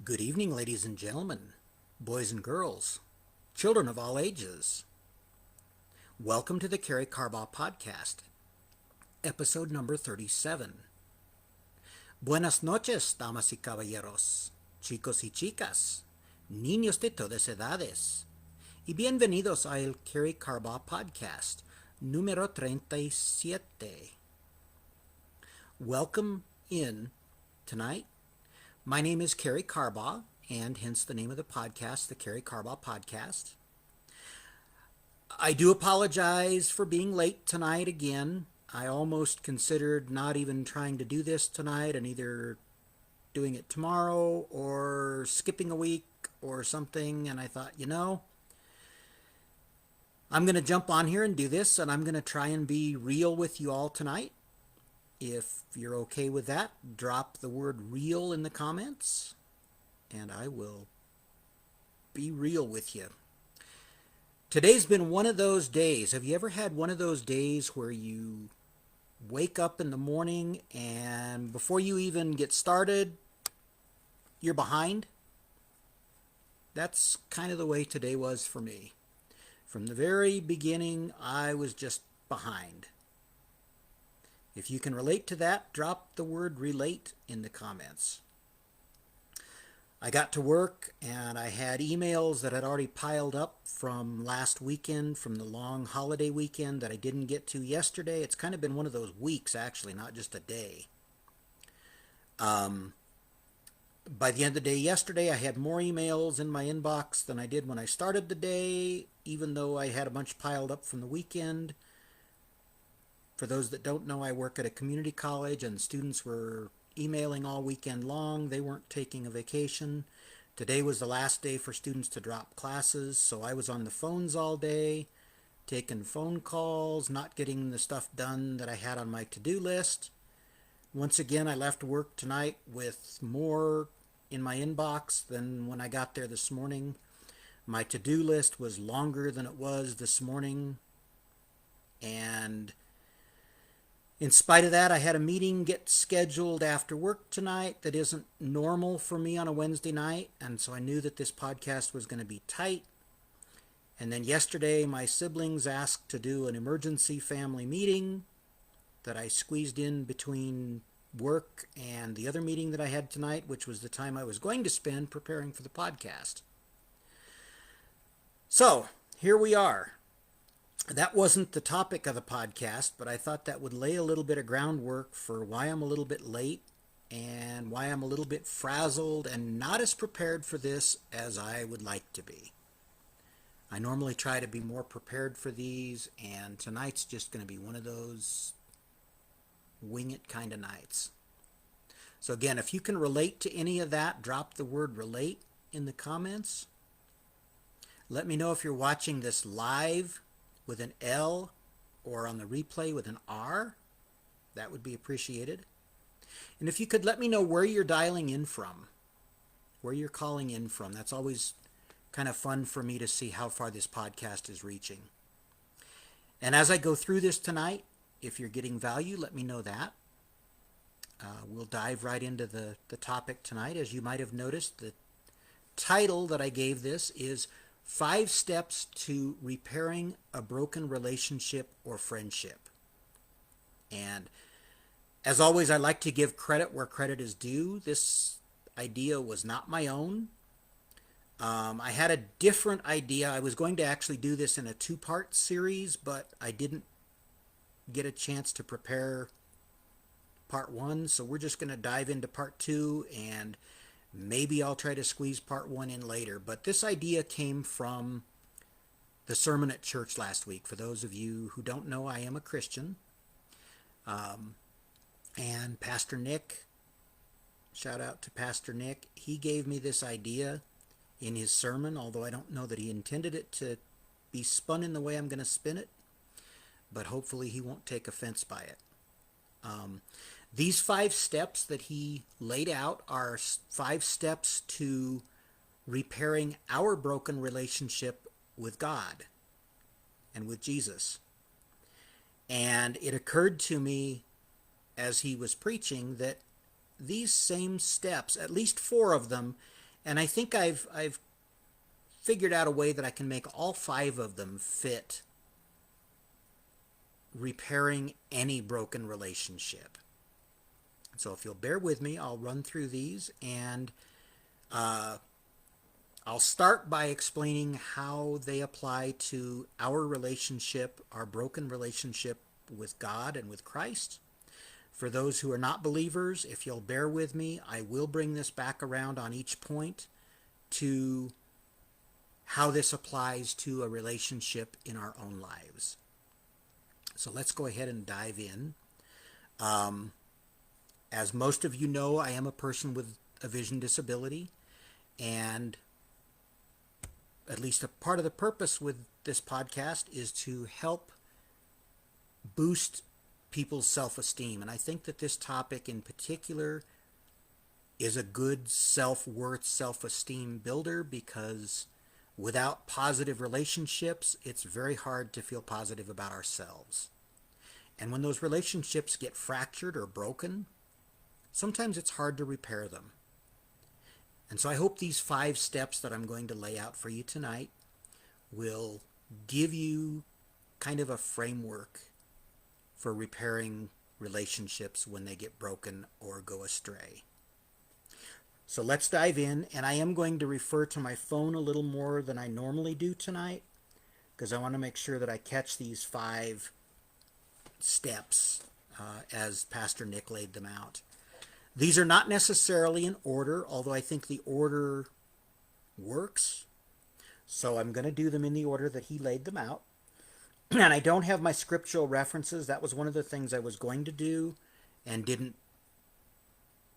Good evening, ladies and gentlemen, boys and girls, children of all ages. Welcome to the Karey Carbaugh podcast, episode number 37. Buenas noches, damas y caballeros, chicos y chicas, niños de todas edades, y bienvenidos al Karey Carbaugh podcast, número 37. Welcome in tonight. My name is Karey Carbaugh, and hence the name of the podcast, the Karey Carbaugh Podcast. I do apologize for being late tonight again. I almost considered not even trying to do this tonight and either doing it tomorrow or skipping a week or something, and I thought, I'm going to jump on here and do this, and I'm going to try and be real with you all tonight. If you're okay with that, drop the word real in the comments, and I will be real with you. Today's been one of those days. Have you ever had one of those days where you wake up in the morning and before you even get started, you're behind? That's kind of the way today was for me. From the very beginning, I was just behind. If you can relate to that, drop the word relate in the comments. I got to work and I had emails that had already piled up from last weekend, from the long holiday weekend that I didn't get to yesterday. It's kind of been one of those weeks, actually, not just a day. By the end of the day yesterday, I had more emails in my inbox than I did when I started the day, even though I had a bunch piled up from the weekend. For those that don't know, I work at a community college and students were emailing all weekend long. They weren't taking a vacation. Today was the last day for students to drop classes, so I was on the phones all day, taking phone calls, not getting the stuff done that I had on my to-do list. Once again, I left work tonight with more in my inbox than when I got there this morning. My to-do list was longer than it was this morning, and in spite of that, I had a meeting get scheduled after work tonight that isn't normal for me on a Wednesday night, and so I knew that this podcast was going to be tight. And then yesterday, my siblings asked to do an emergency family meeting that I squeezed in between work and the other meeting that I had tonight, which was the time I was going to spend preparing for the podcast. So, here we are. That wasn't the topic of the podcast, but I thought that would lay a little bit of groundwork for why I'm a little bit late and why I'm a little bit frazzled and not as prepared for this as I would like to be. I normally try to be more prepared for these, and tonight's just going to be one of those wing it kind of nights. So again, if you can relate to any of that, drop the word relate in the comments. Let me know if you're watching this live with an L or on the replay with an R. That would be appreciated. And if you could let me know where you're dialing in from, where you're calling in from. That's always kind of fun for me to see how far this podcast is reaching. And as I go through this tonight, if you're getting value, let me know that. We'll dive right into the topic tonight. As you might have noticed, the title that I gave this is 5 Steps to Repairing a Broken Relationship or Friendship. And as always, I like to give credit where credit is due. This idea was not my own. I had a different idea. I was going to actually do this in a 2-part series, but I didn't get a chance to prepare part 1. So we're just going to dive into part 2, and maybe I'll try to squeeze part 1 in later. But this idea came from the sermon at church last week. For those of you who don't know, I am a Christian. And Pastor Nick, shout out to Pastor Nick, he gave me this idea in his sermon, although I don't know that he intended it to be spun in the way I'm going to spin it. But hopefully he won't take offense by it. These 5 steps that he laid out are 5 steps to repairing our broken relationship with God and with Jesus. And it occurred to me as he was preaching that these same steps, at least 4 of them, And I think I've figured out a way that I can make all 5 of them fit repairing any broken relationship. So if you'll bear with me, I'll run through these, and I'll start by explaining how they apply to our relationship, our broken relationship with God and with Christ. For those who are not believers, if you'll bear with me, I will bring this back around on each point to how this applies to a relationship in our own lives. So let's go ahead and dive in. As most of you know, I am a person with a vision disability, and at least a part of the purpose with this podcast is to help boost people's self-esteem. And I think that this topic in particular is a good self-worth, self-esteem builder, because without positive relationships, it's very hard to feel positive about ourselves. And when those relationships get fractured or broken, sometimes it's hard to repair them. And so I hope these 5 steps that I'm going to lay out for you tonight will give you kind of a framework for repairing relationships when they get broken or go astray. So let's dive in, and I am going to refer to my phone a little more than I normally do tonight, because I want to make sure that I catch these 5 steps as Pastor Nick laid them out. These are not necessarily in order, although I think the order works. So I'm going to do them in the order that he laid them out. And I don't have my scriptural references. That was one of the things I was going to do and didn't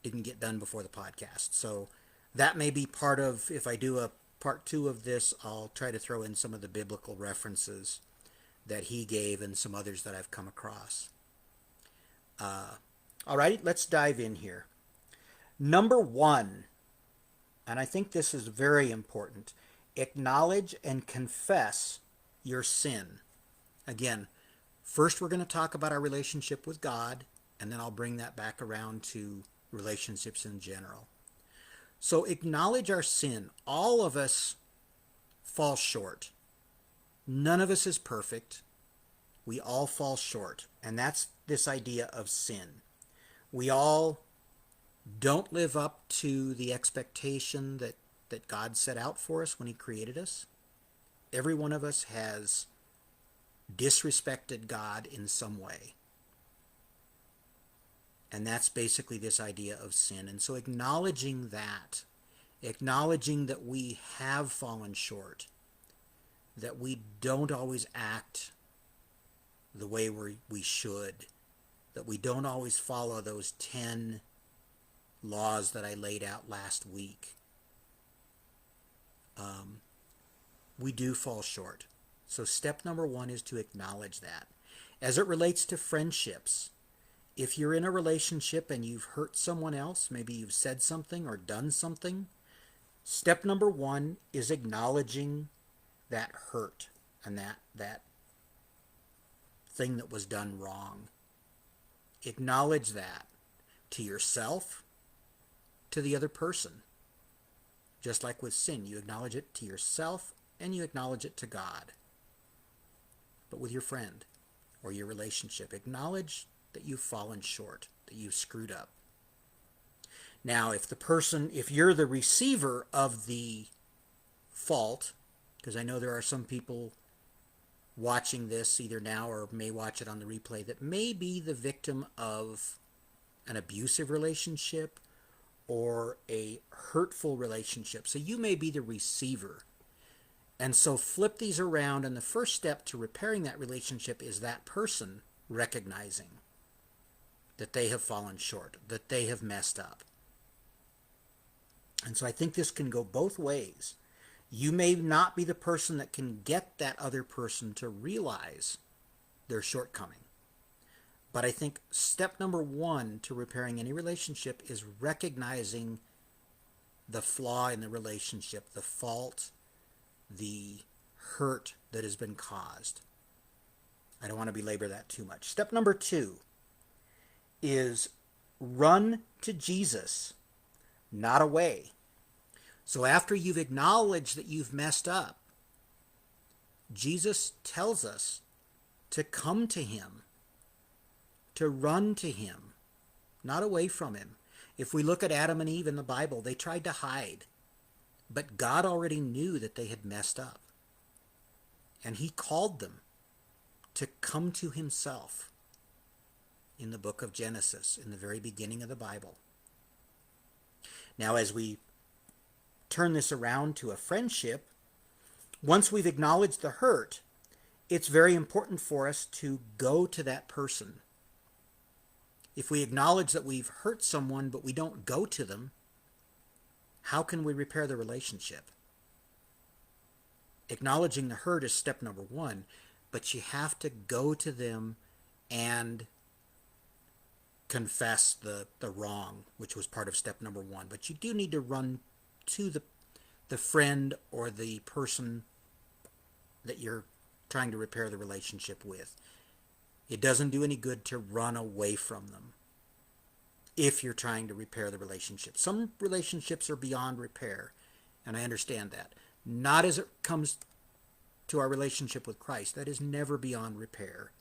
get done before the podcast. So that may be part of, if I do a part 2 of this, I'll try to throw in some of the biblical references that he gave and some others that I've come across. All right, let's dive in here. Number 1, and I think this is very important, acknowledge and confess your sin. Again, first we're going to talk about our relationship with God, and then I'll bring that back around to relationships in general. So acknowledge our sin. All of us fall short. None of us is perfect. We all fall short, and that's this idea of sin. We all don't live up to the expectation that God set out for us when he created us. Every one of us has disrespected God in some way. And that's basically this idea of sin. And so acknowledging that we have fallen short, that we don't always act the way we should, that we don't always follow those 10 laws that I laid out last week. We do fall short. So step number 1 is to acknowledge that. As it relates to friendships, if you're in a relationship and you've hurt someone else, maybe you've said something or done something, step number 1 is acknowledging that hurt and that thing that was done wrong. Acknowledge that to yourself, to the other person. Just like with sin, you acknowledge it to yourself and you acknowledge it to God. But with your friend or your relationship, acknowledge that you've fallen short, that you've screwed up. Now, if you're the receiver of the fault, because I know there are some people watching this either now or may watch it on the replay that may be the victim of an abusive relationship or a hurtful relationship. So you may be the receiver. And so flip these around, and the first step to repairing that relationship is that person recognizing that they have fallen short, that they have messed up. And so I think this can go both ways. You may not be the person that can get that other person to realize their shortcoming. But I think step number 1 to repairing any relationship is recognizing the flaw in the relationship, the fault, the hurt that has been caused. I don't want to belabor that too much. Step number 2 is run to Jesus, not away. So after you've acknowledged that you've messed up, Jesus tells us to come to him, to run to him, not away from him. If we look at Adam and Eve in the Bible, they tried to hide, but God already knew that they had messed up. And he called them to come to himself in the book of Genesis, in the very beginning of the Bible. Now, as we turn this around to a friendship, once we've acknowledged the hurt, it's very important for us to go to that person. If we acknowledge that we've hurt someone but we don't go to them, how can we repair the relationship? Acknowledging the hurt is step number one, but you have to go to them and confess the wrong, which was part of step number one. But you do need to run to the friend or the person that you're trying to repair the relationship with. It doesn't do any good to run away from them if you're trying to repair the relationship. Some relationships are beyond repair, and I understand that. Not as it comes to our relationship with Christ. That is never beyond repair.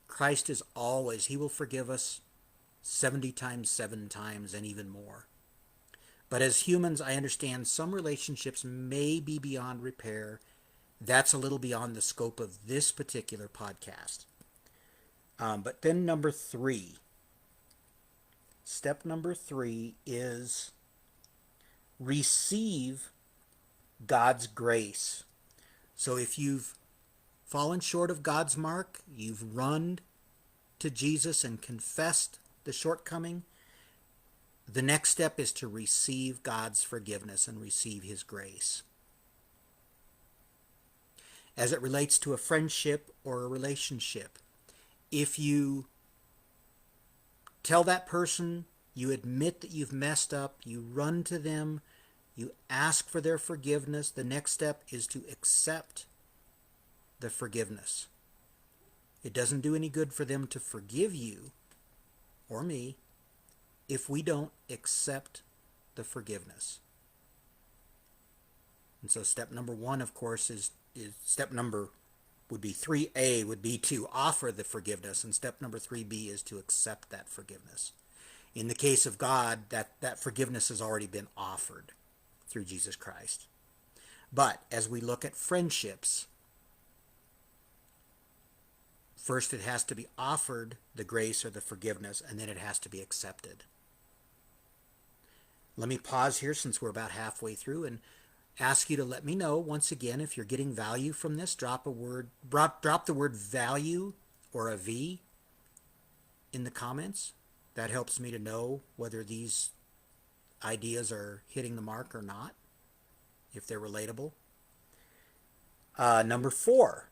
Christ is always, he will forgive us 70 times, 7 times, and even more. But as humans, I understand some relationships may be beyond repair. That's a little beyond the scope of this particular podcast. But then number 3. Step number 3 is receive God's grace. So if you've fallen short of God's mark, you've run to Jesus and confessed the shortcoming, the next step is to receive God's forgiveness and receive his grace. As it relates to a friendship or a relationship, if you tell that person, you admit that you've messed up, you run to them, you ask for their forgiveness, the next step is to accept the forgiveness. It doesn't do any good for them to forgive you or me if we don't accept the forgiveness. And so step number 1, of course, is step number would be 3A would be to offer the forgiveness, and step number 3B is to accept that forgiveness. In the case of God, that forgiveness has already been offered through Jesus Christ. But as we look at friendships, first it has to be offered, the grace or the forgiveness, and then it has to be accepted. Let me pause here since we're about halfway through and ask you to let me know once again if you're getting value from this. Drop the word value or a V in the comments. That helps me to know whether these ideas are hitting the mark or not, if they're relatable. Number 4.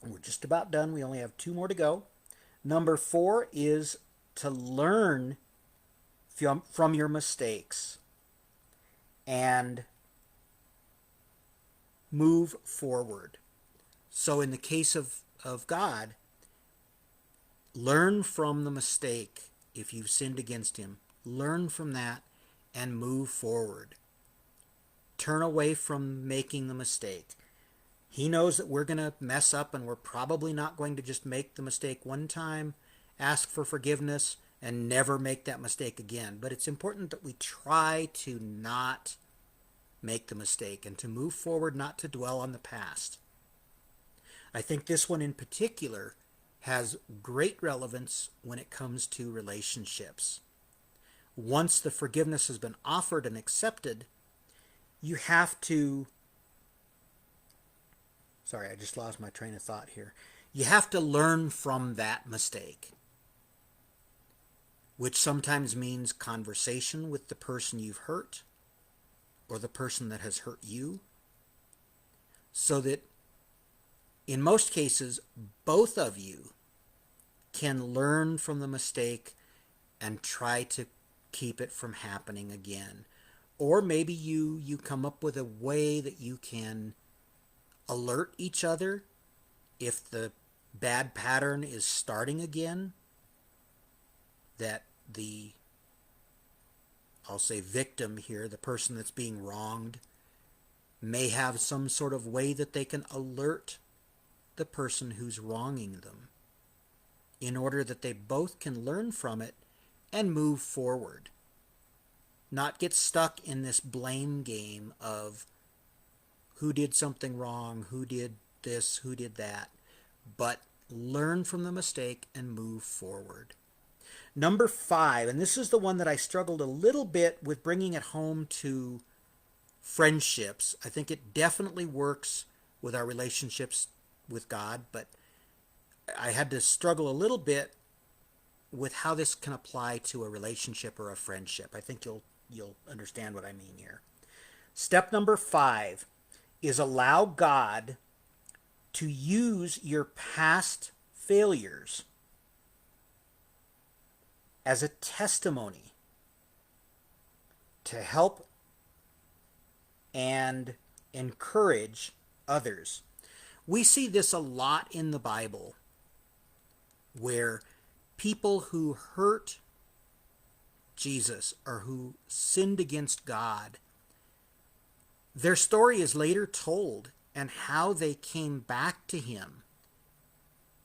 We're just about done. We only have 2 more to go. Number 4 is to learn from your mistakes and move forward. So in the case of God, learn from the mistake. If you've sinned against him, learn from that and move forward. Turn away from making the mistake. He knows that we're going to mess up, and we're probably not going to just make the mistake one time, ask for forgiveness, and never make that mistake again. But it's important that we try to not make the mistake and to move forward, not to dwell on the past. I think this one in particular has great relevance when it comes to relationships. Once the forgiveness has been offered and accepted, you have to... Sorry, I just lost my train of thought here. You have to learn from that mistake, which sometimes means conversation with the person you've hurt or the person that has hurt you, so that in most cases, both of you can learn from the mistake and try to keep it from happening again. Or maybe you come up with a way that you can alert each other if the bad pattern is starting again, that the I'll say victim here, the person that's being wronged, may have some sort of way that they can alert the person who's wronging them in order that they both can learn from it and move forward. Not get stuck in this blame game of who did something wrong, who did this, who did that, but learn from the mistake and move forward. Number 5, and this is the one that I struggled a little bit with bringing it home to friendships. I think it definitely works with our relationships with God, but I had to struggle a little bit with how this can apply to a relationship or a friendship. I think you'll understand what I mean here. Step number 5 is allow God to use your past failures as a testimony to help and encourage others. We see this a lot in the Bible, where people who hurt Jesus or who sinned against God, their story is later told and how they came back to him.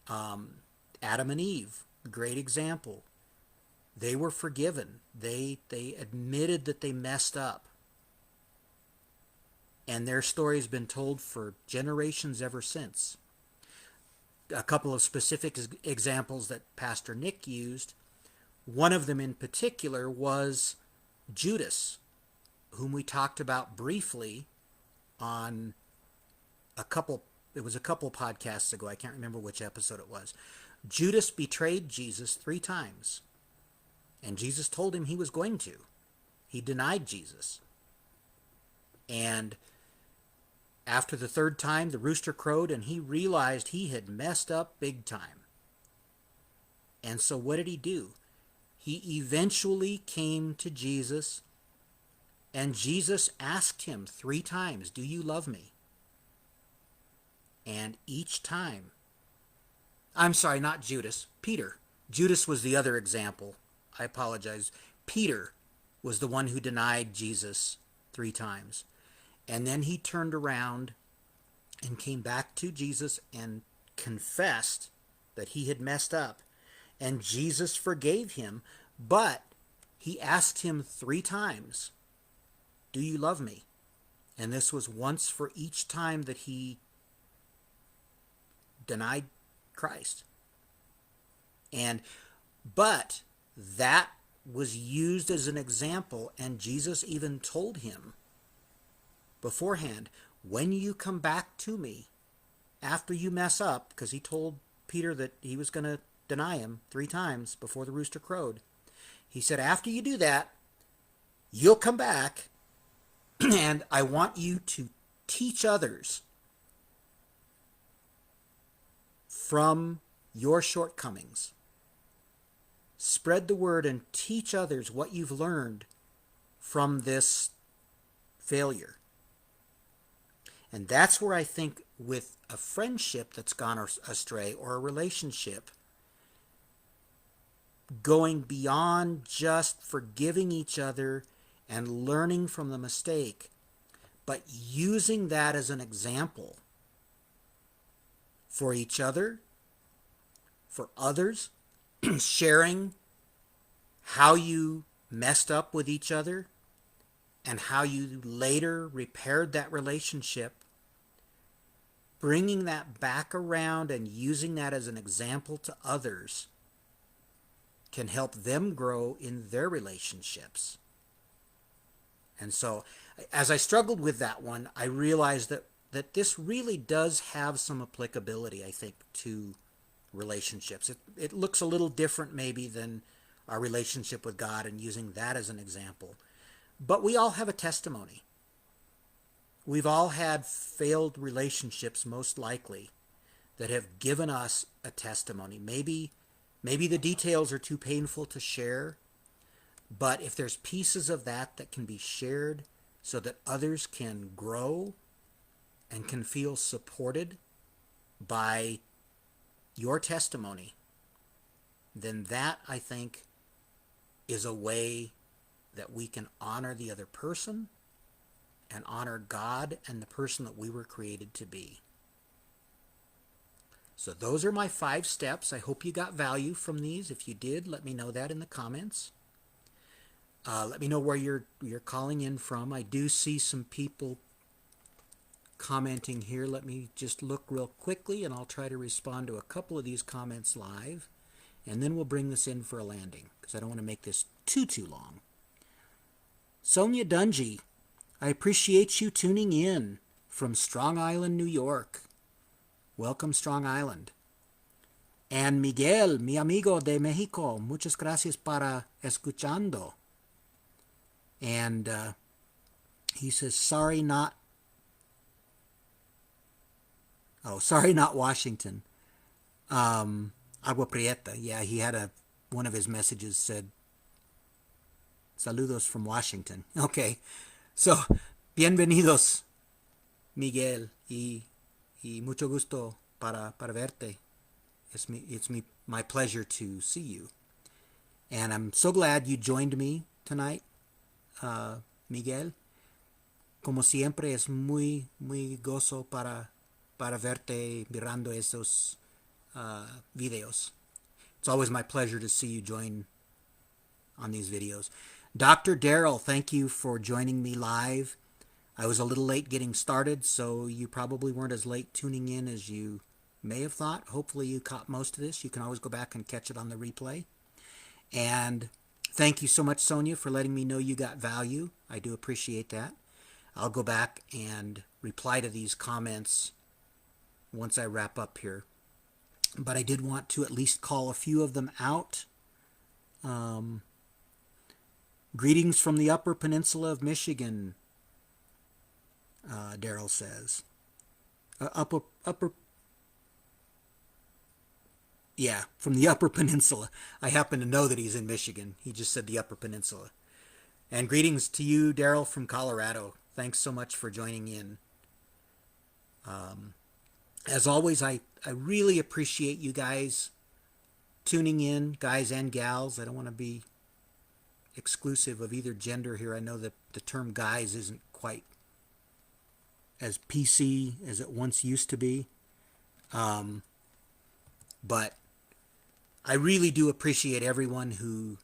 Adam and Eve, great example. They were forgiven. They admitted that they messed up. And their story has been told for generations ever since. A couple of specific examples that Pastor Nick used, one of them in particular was Judas, whom we talked about briefly on a couple podcasts ago. I can't remember which episode it was. Judas betrayed Jesus 3 times. And Jesus told him he was going to. He denied Jesus. And after the 3rd time, the rooster crowed and he realized he had messed up big time. And so what did he do? He eventually came to Jesus, and Jesus asked him 3 times, "Do you love me?" And each time, I'm sorry, not Judas, Peter. Judas was the other example. I apologize. Peter was the one who denied Jesus 3 times. And then he turned around and came back to Jesus and confessed that he had messed up. And Jesus forgave him, but he asked him 3 times, "Do you love me?" And this was once for each time that he denied Christ. But that was used as an example, and Jesus even told him beforehand, when you come back to me after you mess up, because he told Peter that he was going to deny him 3 times before the rooster crowed. He said, after you do that, you'll come back and I want you to teach others from your shortcomings. Spread the word and teach others what you've learned from this failure. And that's where I think with a friendship that's gone astray, or a relationship, going beyond just forgiving each other and learning from the mistake, but using that as an example for each other, for others, sharing how you messed up with each other and how you later repaired that relationship, bringing that back around and using that as an example to others can help them grow in their relationships. And so, as I struggled with that one, I realized that this really does have some applicability, I think, to relationships. It looks a little different maybe than our relationship with God and using that as an example. But we all have a testimony. We've all had failed relationships, most likely, that have given us a testimony. Maybe the details are too painful to share, but if there's pieces of that can be shared so that others can grow and can feel supported by your testimony, then that, I think, is a way that we can honor the other person and honor God and the person that we were created to be. So those are my 5 steps. I hope you got value from these. If you did, let me know that in the comments. Let me know where you're calling in from. I do see some people commenting here. Let me just look real quickly, and I'll try to respond to a couple of these comments live, and then we'll bring this in for a landing because I don't want to make this too long. Sonia Dungy, I appreciate you tuning in from Strong Island, New York. Welcome, Strong Island. And Miguel, mi amigo de Mexico, muchas gracias para escuchando. And he says, sorry not Washington. Agua Prieta. Yeah, he had one of his messages said, saludos from Washington. Okay, so, bienvenidos, Miguel, y mucho gusto para verte. It's my pleasure to see you. And I'm so glad you joined me tonight, Miguel. Como siempre, es muy gozo para verte mirando esos videos. It's always my pleasure to see you join on these videos. Dr. Darrell, thank you for joining me live. I was a little late getting started, so you probably weren't as late tuning in as you may have thought. Hopefully you caught most of this. You can always go back and catch it on the replay. And thank you so much, Sonia, for letting me know you got value. I do appreciate that. I'll go back and reply to these comments once I wrap up here. But I did want to at least call a few of them out. Greetings from the Upper Peninsula of Michigan, Darrell says. From the Upper Peninsula. I happen to know that he's in Michigan. He just said the Upper Peninsula. And greetings to you, Darrell, from Colorado. Thanks so much for joining in. As always, I really appreciate you guys tuning in, guys and gals. I don't want to be exclusive of either gender here. I know that the term guys isn't quite as PC as it once used to be. But I really do appreciate everyone who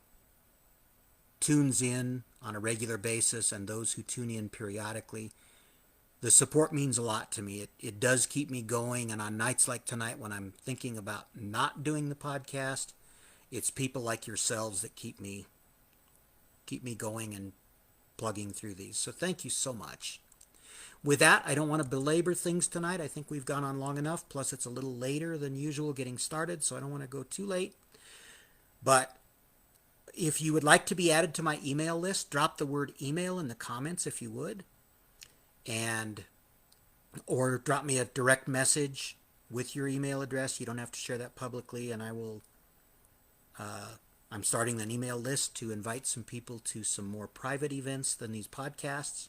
tunes in on a regular basis and those who tune in periodically. The support means a lot to me. It does keep me going, and on nights like tonight when I'm thinking about not doing the podcast, it's people like yourselves that keep me going and plugging through these. So thank you so much. With that, I don't want to belabor things tonight. I think we've gone on long enough. Plus, it's a little later than usual getting started, so I don't want to go too late. But if you would like to be added to my email list, drop the word email in the comments if you would. Or drop me a direct message with your email address. You don't have to share that publicly, and I will... I'm starting an email list to invite some people to some more private events than these podcasts.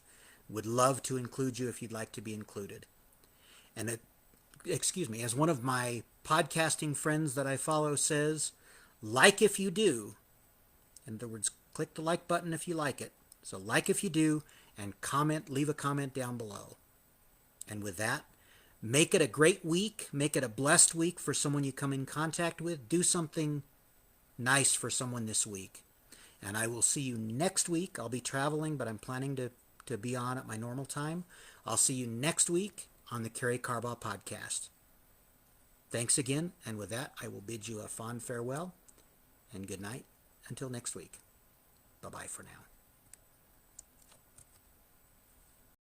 Would love to include you if you'd like to be included. And as one of my podcasting friends that I follow says, like if you do. In other words, click the like button if you like it. So like if you do, and comment, leave a comment down below. And with that, make it a great week. Make it a blessed week for someone you come in contact with. Do something nice for someone this week. And I will see you next week. I'll be traveling, but I'm planning to be on at my normal time. I'll see you next week on the Karey Carbaugh podcast. Thanks again, and with that, I will bid you a fond farewell and good night until next week. Bye-bye for now.